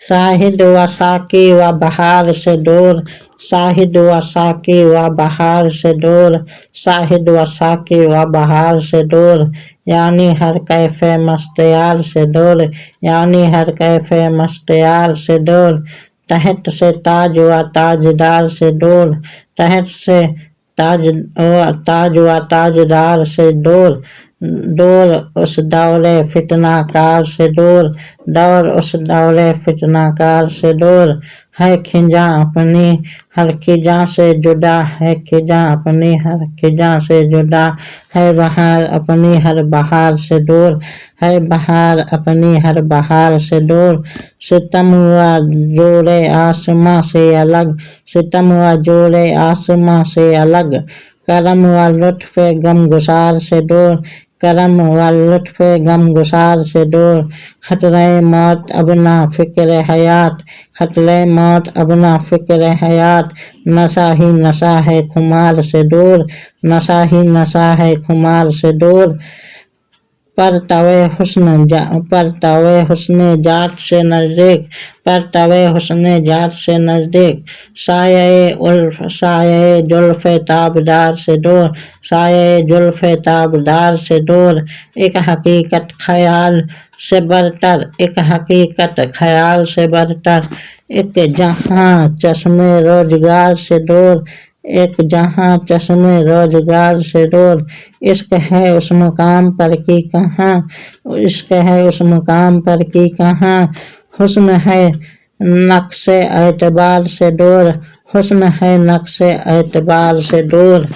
साहिद व साकी व बहार से दूर, साहिद व साकी व बहार से दूर, साहिद व साकी व बहार से दूर, यानी हर कैफे मस्तियार से दूर, यानी हर कैफे मस्तियार से दूर, तहत से ताज व ताजदार से दूर, तहत से ताज व ताजदार से दूर, दूर उस दौरे फितनाकार से दूर, दौर उस दौरे फितनाकार से दूर, है खिजा अपनी हर खिजा से जुदा, है खिजा अपनी हर खिजा से जुदा, है बहार अपनी हर बहार से दूर, है बहार अपनी हर बहार से दूर, सितम हुआ जोड़े आसमां से अलग, सितम हुआ जोड़े आसमां से अलग, करम व लुत्फ गमगुसार से दूर, करम व लुत्फ गमगुसार से दूर, खतरे मौत अब ना फिक्र हयात, खतरे मौत अब ना फिक्र हयात, नशा ही नशा है खुमार से दूर, नशा ही नशा है खुमार से दूर, पर तवे हुस्न जात से नजदीक, पर तवे हुस्न जात से नजदीक, साये जुल्फ ताबदार से दूर, साये जुल्फ ताबदार से दूर, एक हकीकत ख्याल से बरतर, एक हकीकत ख्याल से बरतर, एक जहां चश्मे रोजगार से दूर, एक जहां चश्मे रोजगार से दूर, इश्क है उस मुकाम पर की कहाँ, इश्क है उस मुकाम पर की कहाँ, हुस्न है नक्शे एतबार से दूर, हुस्न है नक्शे एतबार से दूर।